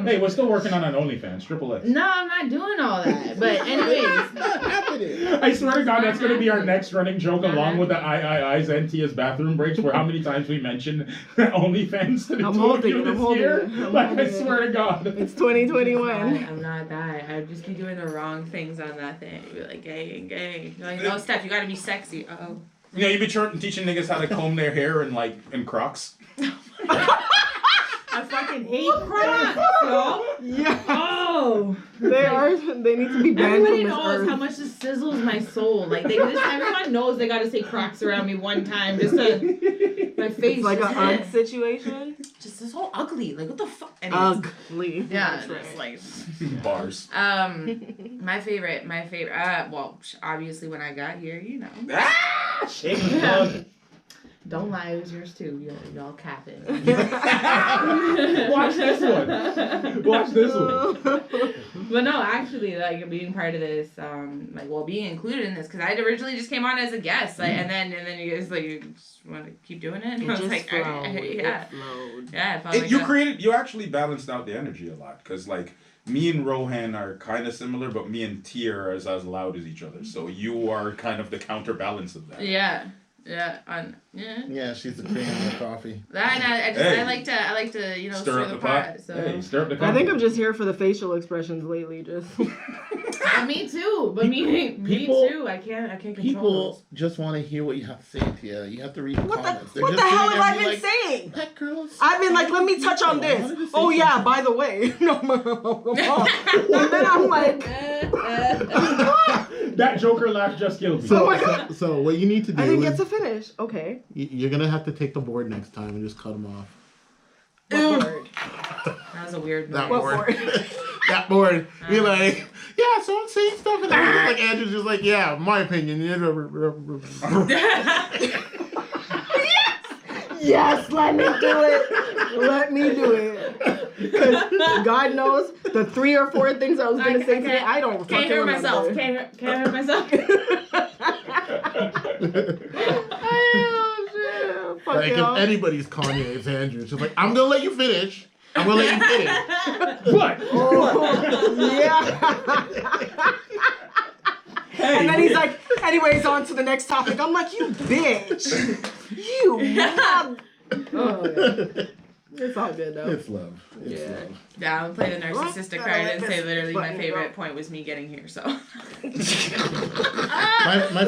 Hey, we're still working on an OnlyFans. Triple X. No, I'm not doing all that. But anyways, Not happening. I swear to God, that's gonna be our next running joke, along with the I's and Tia's bathroom breaks, for how many times we mention OnlyFans to the I'm two of holding you it, I'm this holding year. it, I'm Like, I holding it. swear to God. It's 2021. I'm not that. I'd just be doing the wrong things on that thing. Be like gay and gay. You're like, no, Steph, you gotta be sexy. Uh-oh. you be teaching niggas how to comb their hair in Crocs. I fucking hate Crocs, yo. Yeah. Oh. They need to be banned Everybody from this knows earth. how much this sizzles my soul. Like everyone knows they gotta say Crocs around me one time just to my face. It's like just, an UGG situation. Just so ugly. Like, what the fuck? Anyways. Ugly. Yeah, That's just right. like. Bars. My favorite, well, obviously when I got here, you know. Shake the bug. Don't lie, it was yours too. Y'all capping. Watch this one. Watch this one. But no, actually, like being part of this, being included in this, because I originally just came on as a guest, like, and then you guys like you just want to keep doing it. And I was like, yeah, you actually balanced out the energy a lot, because like me and Rohan are kind of similar, but me and Tia are as loud as each other. So you are kind of the counterbalance of that. Yeah. Yeah, she's the cream in the coffee. I like to stir up the pot. So stir up the coffee. I think I'm just here for the facial expressions lately. Just me too, but me too. I can't control People those. just want to hear what you have to say, Tia. You have to read the comments. what the hell have I been saying? Pet girls. I've been like, let me touch on this. Oh yeah, by the way. No, and then I'm like, That Joker laugh just killed me. So what you need to do I didn't is get to finish. Okay. you're gonna have to take the board next time and just cut them off. what word? That was a weird That noise. board. That board. You're like, yeah, so I'm saying stuff, and everything. Like Andrew's just like, yeah, my opinion. Yes, let me do it. Let me do it. Because God knows the 3 or 4 things I was going to say today, I don't Can't fucking hear remember. myself. Can't hear myself. Oh, shit. Fuck Like, if y'all. anybody's Kanye, it's Andrew. It's just like, I'm gonna let you finish. I'm gonna let you finish. But Yeah. And then he's like, anyways, on to the next topic. I'm like, you bitch. You mother. Oh, yeah. It's all good, though. It's love. It's love. Yeah, I'm playing the narcissistic card and say literally my button, favorite bro. point was me getting here. So My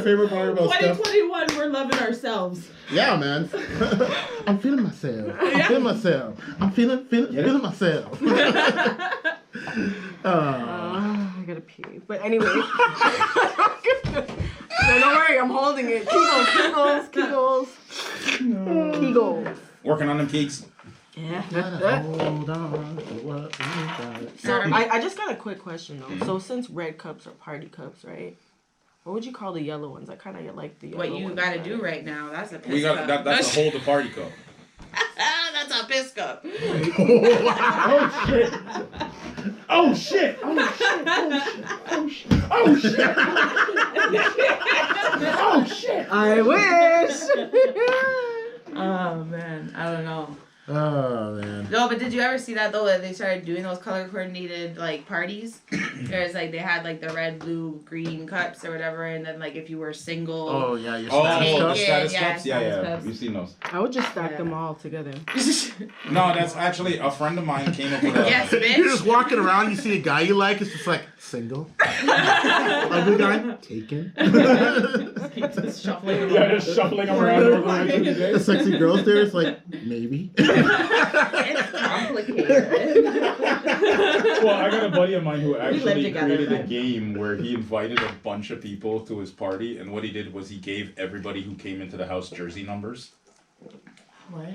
favorite part about stuff. 2021, we're loving ourselves. Yeah, man. I'm feeling myself. I'm feeling myself. I'm feeling myself. I gotta pee. But anyway. No, don't worry, I'm holding it. Kegels. Working on them cakes. Yeah. Hold on. So I just got a quick question though. So since red cups are party cups, right? What would you call the yellow ones? I kind of like the yellow what you ones, got to right? do right now? That's a piss We got cup. that's a hold the party cup. That's a piss cup. Oh shit! Oh shit! I wish. Oh man, I don't know. Oh man. No, but did you ever see that though? That they started doing those color coordinated like parties. There's like they had like the red, blue, green cups or whatever, and then like if you were single. Oh yeah, your Oh, status Take the cup. it. status Yeah, cups? status Yeah. cups. We've seen those. I would just stack them all together. No, that's actually a friend of mine came up with a. Yes, You're bitch. just walking around, you see a guy you like, it's just like, single. Ugly guy, taken. Just shuffling them Yeah, just shuffling them around over the rest of the day. The sexy girls there, it's like, maybe. It's complicated. Well, I got a buddy of mine who live actually together, created a man. game Where he invited a bunch of people to his party, and what he did was he gave everybody who came into the house jersey numbers. What?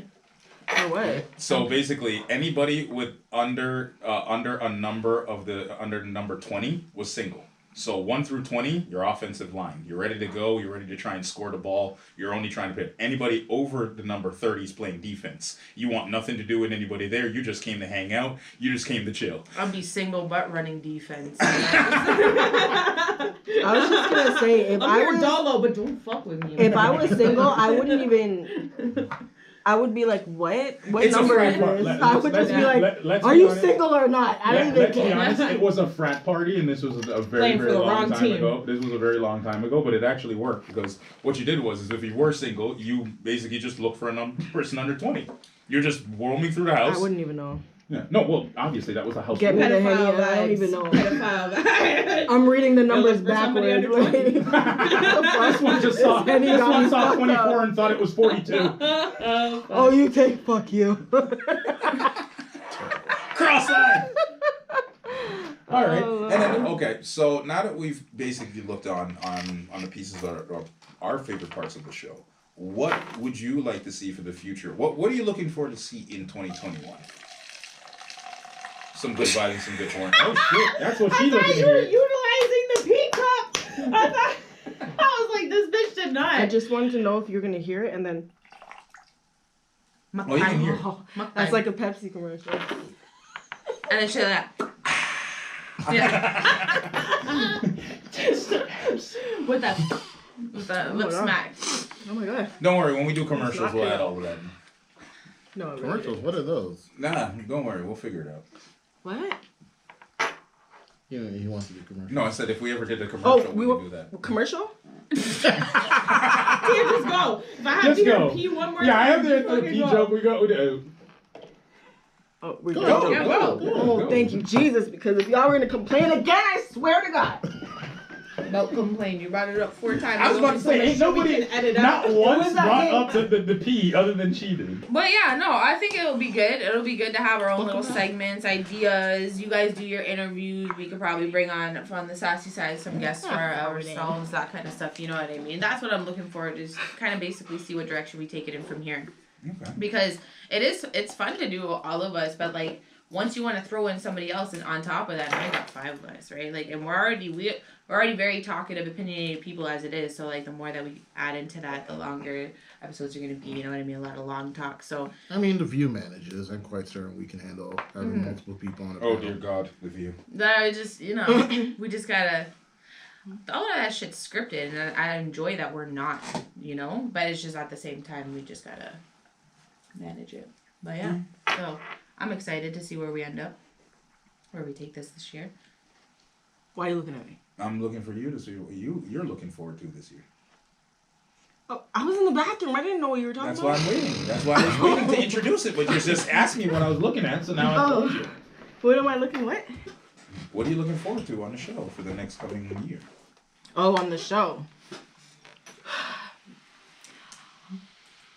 For what? So basically, anybody with under a number of under number 20 was single. So 1 through 20, your offensive line. You're ready to go. You're ready to try and score the ball. You're only trying to hit. Anybody over the number 30 is playing defense. You want nothing to do with anybody there. You just came to hang out. You just came to chill. I'll be single but running defense. I was just gonna say if I'm I here was dolo, but don't fuck with me. if I was single, I wouldn't even. I would be like, what? What It's a number frat is party. this? I would just be like, let's are be you honest. single or not? I don't even Let's be care. honest, it was a frat party, and this was a very, Playing for very the long wrong time team. ago. This was a very long time ago, but it actually worked because what you did was if you were single, you basically just look for a person under 20. You're just roaming through the house. I wouldn't even know. Yeah. No, well, obviously that was a house. Get me rule. the Henny, Pedophile I don't vibes. even know. Pedophile vibes. I'm reading the numbers looking for somebody backwards. under Like, This one just saw. Henny This got one me saw fucked 24 up. and thought it was 42. Oh, you take fuck you. Cross-eyed. All right, Oh, and then okay. So now that we've basically looked on the pieces of our favorite parts of the show, what would you like to see for the future? What are you looking forward to see in 2021? Some good vibes and some good porn. Oh shit, that's what she's I looking thought to you were hear. utilizing the pea cup. I was like, this bitch did not. I just wanted to know if you're gonna hear it and then. Oh, you can hear it. Mukbang. That's like a Pepsi commercial. And then she's like, yeah. With the lip God. smack. Oh my god. Don't worry, when we do commercials, not we'll good. add all of that. No, really. Commercials, what are those? Nah, don't worry, we'll figure it out. What? You know, he wants to do commercials. No, I said if we ever did a commercial, Oh, we we would do that. Commercial? Here, just go. If I have Just to hear go. pee one more Yeah, I time, have the fucking pee go. joke. We go. Oh, we Go, good. Yeah, go. Oh, thank you, Jesus, because if y'all were gonna complain again, I swear to God. Don't complain. You brought it up 4 times. I was about to say, ain't nobody, can edit not out. once was that brought game? up the pee other than she did. But yeah, no, I think it'll be good. It'll be good to have our own little segments, ideas. You guys do your interviews. We could probably bring on from the Sassy side some guests for ourselves, that kind of stuff. You know what I mean? That's what I'm looking for. Just kind of basically see what direction we take it in from here. Okay. Because it's fun to do all of us, but like once you want to throw in somebody else and on top of that, now you got 5 of us, right? Like, and we're already very talkative, opinionated people as it is. So like the more that we add into that, the longer episodes are gonna be. You know what I mean? A lot of long talk. So I mean, the view manages. I'm quite certain we can handle having multiple people on a Oh panel. dear God, the view. that I just we just gotta. All of that shit's scripted, and I enjoy that we're not, but it's just at the same time we just gotta manage it. But yeah, so I'm excited to see where we end up, where we take this year. Why are you looking at me? I'm looking for you to see what you're looking forward to this year. Oh, I was in the bathroom. I didn't know what you were talking That's about. why I'm waiting. That's why I was waiting to introduce it, but you just asked me What I was looking at, so now I told you. What am I looking? What? what are you looking forward to on the show for the next coming year. Oh, on the show.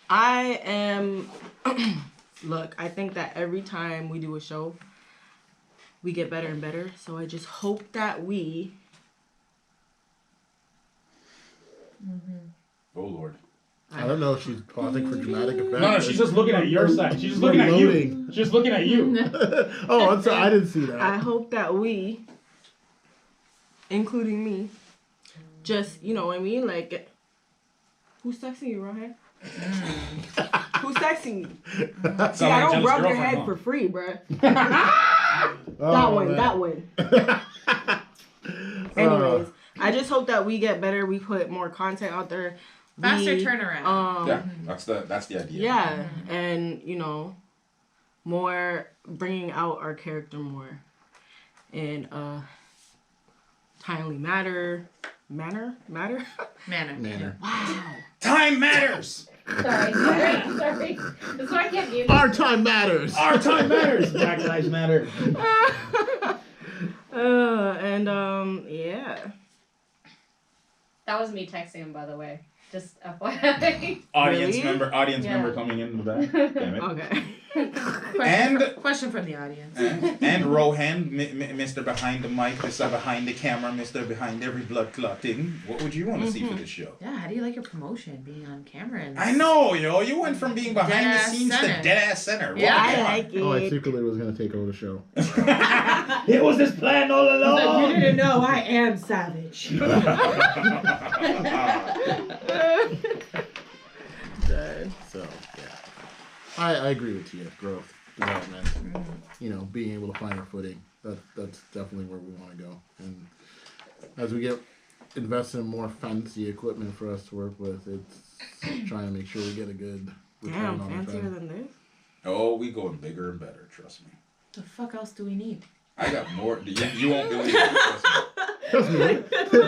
I am. Look, I think that every time we do a show, we get better and better. So I just hope that we. Oh Lord. I don't know if she's pausing for dramatic effect. No, she's just looking at your side. She's just looking at you. She's just looking at you. Oh, I'm sorry. I didn't see that. I hope that we, including me, just, you know what I mean? Like, who's texting you, Rohan? Who's texting you? See, I don't rub your head for free, bruh. Oh, that one. Anyways, I just hope that we get better. We put more content out there. Faster turnaround. Yeah, that's the idea. Yeah, and more bringing out our character more in a timely manner. Manner. Wow. Time matters. Sorry. That's why I can't mute. Our time matters. Our time matters. Black Lives Matter. Yeah. That was me texting him, by the way. Just FYI. Audience Really? member coming in the back. Damn it. Okay. Question from the audience. And Rohan, Mr. Behind the mic, Mr. Behind the camera, Mr. Behind every blood clot thing. What would you want to see for this show? Yeah, how do you like your promotion, being on camera? And I know, yo. You went from being behind the Dead-ass scenes center. to dead ass center. Yeah, Walk I on. like it. Oh, I secretly was going to take over the show. It was his plan all Like, along. you didn't know I am savage. So, yeah. I agree with you. Growth, development, being able to find our footing. That's definitely where we want to go. And as we invest in more fancy equipment for us to work with, it's trying to make sure we get a good return Damn, on fancier it. than this? Oh, we going bigger and better. Trust me. the fuck else do we need? I got more. You won't believe it. Trust me. Trust me.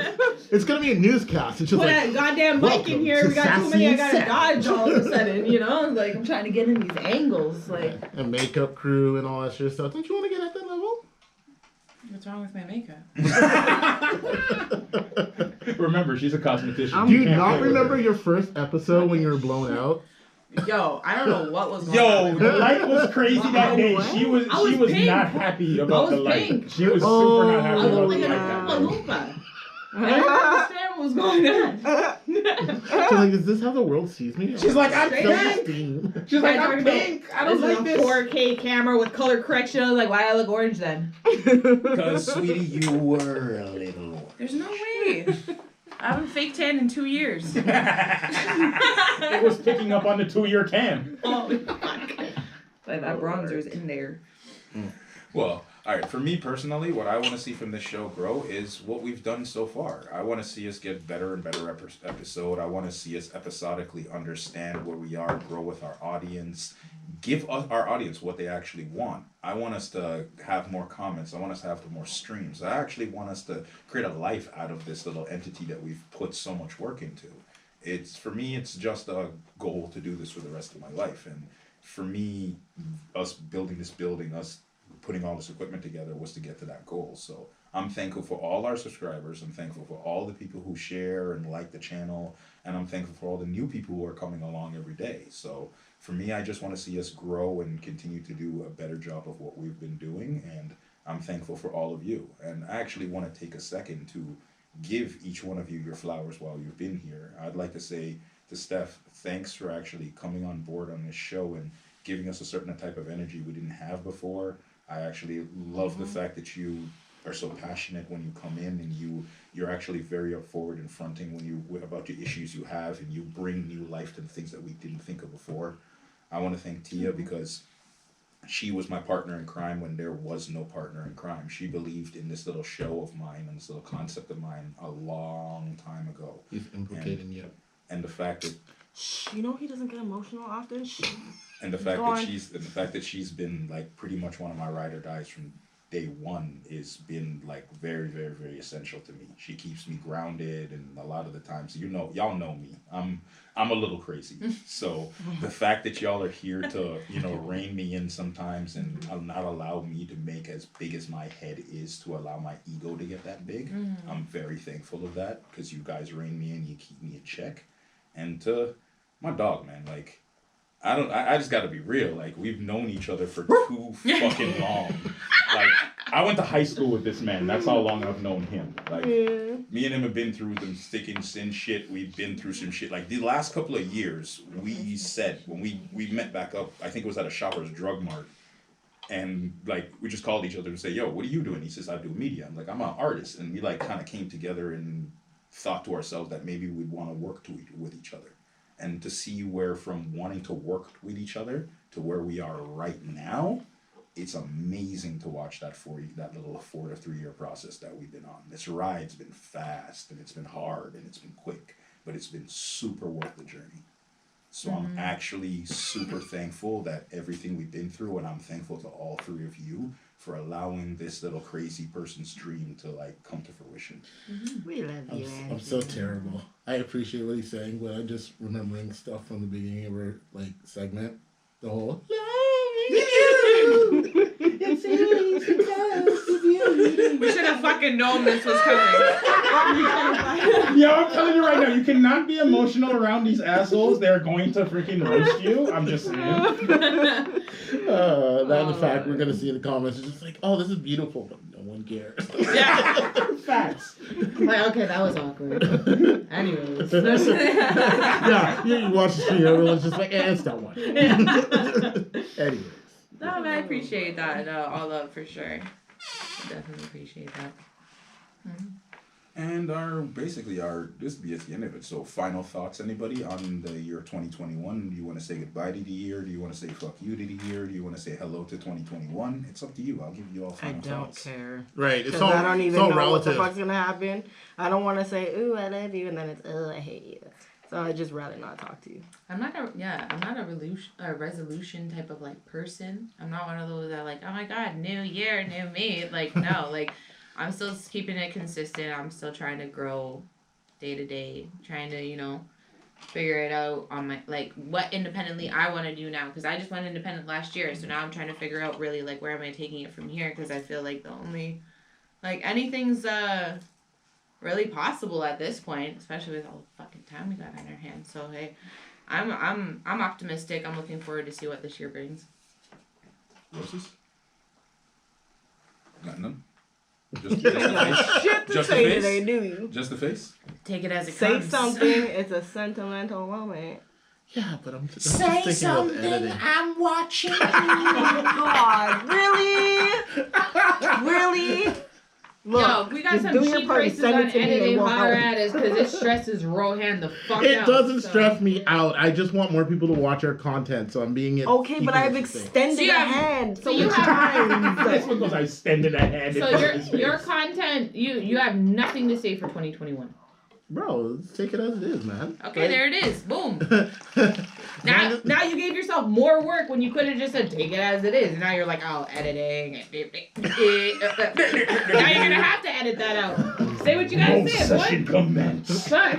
It's going to be a newscast. It's just Put like, that goddamn mic welcome in here. to We got too Sassy many. I gotta Savage. dodge all of a sudden. Like I'm trying to get in these angles. Like a makeup crew and all that shit stuff. Don't you want to get at that level? What's wrong with my makeup? Remember, she's a cosmetician. Do You you can't not play with remember her. your first episode when you were blown out? Yo, I don't know what was going Yo, on. the light was crazy that day. What? She was I was pink. not happy about I the was light. pink. She was super not happy I about looked the like light a that day. Oompa Loompa. I didn't understand what was going on. She's like, is this how the world sees me? She's like, I'm Straight pink. Self-esteem. She's like, Yeah, I'm talking about- pink. I don't This like is a this. 4K camera with color correction. I was like, why do I look orange then? Because, sweetie, you were a little. There's no way. I haven't fake tan in 2 years. It was picking up on the 2-year tan. Oh, fuck. But that bronzer's in there. Well, all right. For me personally, what I want to see from this show grow is what we've done so far. I want to see us get better and better episode. I want to see us episodically understand where we are, grow with our audience, give our audience what they actually want. I want us to have more comments. I want us to have more streams. I actually want us to create a life out of this little entity that we've put so much work into. For me, it's just a goal to do this for the rest of my life. And for me, us building this building, us putting all this equipment together was to get to that goal. So I'm thankful for all our subscribers. I'm thankful for all the people who share and like the channel. And I'm thankful for all the new people who are coming along every day. So for me, I just want to see us grow and continue to do a better job of what we've been doing. And I'm thankful for all of you. And I actually want to take a second to give each one of you your flowers while you've been here. I'd like to say to Steph, thanks for actually coming on board on this show and giving us a certain type of energy we didn't have before. I actually love the fact that you are so passionate when you come in, and you're actually very forward and fronting about the issues you have, and you bring new life to the things that we didn't think of before. I want to thank Tia because she was my partner in crime when there was no partner in crime. She believed in this little show of mine and this little concept of mine a long time ago. He's implicating you. And the fact that You know he doesn't get emotional often. and the fact that she's been like pretty much one of my ride or dies from day one is been like very, very, very essential to me. She keeps me grounded, and a lot of the times, y'all know me. I'm a little crazy. So the fact that y'all are here to, rein me in sometimes and not allow me to make as big as my head is, to allow my ego to get that big, I'm very thankful of that, because you guys rein me in, you keep me in check. And to my dog, man, like, I just gotta be real. Like, we've known each other for too fucking long. Like, I went to high school with this man. That's how long I've known him. Like, me and him have been through some thick and thin shit. We've been through some shit. Like, the last couple of years, we said, when we met back up, I think it was at a Shoppers Drug Mart. And, like, we just called each other and say, yo, what are you doing? He says, I do media. I'm like, I'm an artist. And we, like, kind of came together and thought to ourselves that maybe we'd want to work with each other. And to see where from wanting to work with each other to where we are right now, it's amazing to watch that little 4 to 3 year process that we've been on. This ride's been fast, and it's been hard, and it's been quick, but it's been super worth the journey. So I'm actually super thankful that everything we've been through, and I'm thankful to all 3 of you for allowing this little crazy person's dream to like come to fruition. We love you. I'm so terrible. I appreciate what he's saying, but I'm just remembering stuff from the beginning of our segment. The whole It's easy to you. We should have fucking known this was coming. Yo, I'm telling you right now, you cannot be emotional around these assholes. They're going to freaking roast you. I'm just saying. That the fact we're gonna see in the comments is just like, oh, this is beautiful, but no one cares. Yeah. Facts. Like, okay, that was awkward. Anyways. Yeah, you watch the stream, everyone's just like, it's not one. Anyways. No, but I appreciate that. All love for sure. I definitely appreciate that. And this will be at the end of it. So final thoughts, anybody, on the year 2021? Do you want to say goodbye to the year? Do you want to say fuck you to the year? Do you want to say hello to 2021? It's up to you. I'll give you all final thoughts. Care. Right. It's Because all, I don't even all know relative. what the fuck's gonna happen. I don't want to say, ooh, I love you, and then it's, oh, I hate you. So I'd just rather not talk to you. I'm not a resolution type of like person. I'm not one of those that like, oh my god, new year, new me. Like, no, like I'm still keeping it consistent. I'm still trying to grow day to day, trying to, figure it out on my, like, what independently I want to do now. Because I just went independent last year. So now I'm trying to figure out really, like, where am I taking it from here? Because I feel like the only, like, anything's really possible at this point, especially with all the fucking time we got on our hands. So, hey, I'm optimistic. I'm looking forward to see what this year brings. Roses? Got none? Just the face? Shit to Just the say face? today, do you? Just the face? Take it as it Say comes. something. It's a sentimental moment. Yeah, but I'm just thinking about the editing. I'm watching. Oh, God, really? Really? Look, Yo, we got just some do your cheap part and prices send on it to me and editing. we'll Holler help. at us because it stresses Rohan the fuck It out. doesn't so. stress me out. I just want more people to watch our content, so I'm being it. Okay, but I've extended you a have- hand so so you many have- That's times. because I extended a hand. So in front of his your face. content, you have nothing to say for 2021. Bro, take it as it is, man. Okay, there it is. Boom. Man, Now you gave yourself more work when you could have just said take it as it is. And now you're like, oh, editing. Now you're gonna have to edit that out. Say what you gotta say, session boy. commence. Fuck.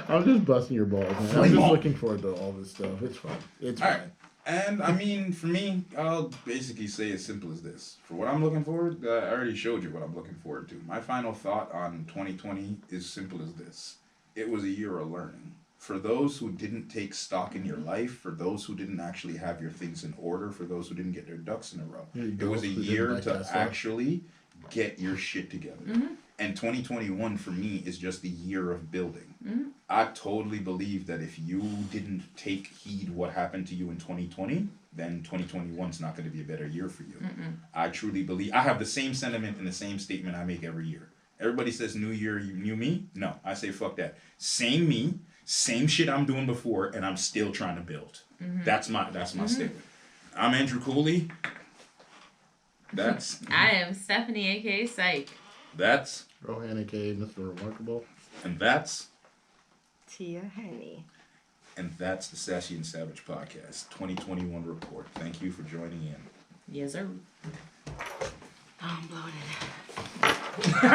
I'm just busting your balls, man. I'm just looking forward to all this stuff. It's fun. It's All fun. right. And I mean, for me, I'll basically say as simple as this. For what I'm looking forward, I already showed you what I'm looking forward to. My final thought on 2020 is simple as this. It was a year of learning. For those who didn't take stock in your life, for those who didn't actually have your things in order, for those who didn't get their ducks in a row, it was a year to actually get your shit together. And 2021 for me is just the year of building. I totally believe that if you didn't take heed what happened to you in 2020, then 2021 is not going to be a better year for you. I truly believe. I have the same sentiment and the same statement I make every year. Everybody says new year, new me. No, I say fuck that. Same me, same shit I'm doing before, and I'm still trying to build. That's my statement. I'm Andrew Cooley. That's I am Stephanie, aka Psych. that's Rohan, aka Mr. Remarkable. and that's Tia Henny. and that's the Sassy and Savage podcast 2021 report. Thank you for joining in. Yes, sir. I'm bloated.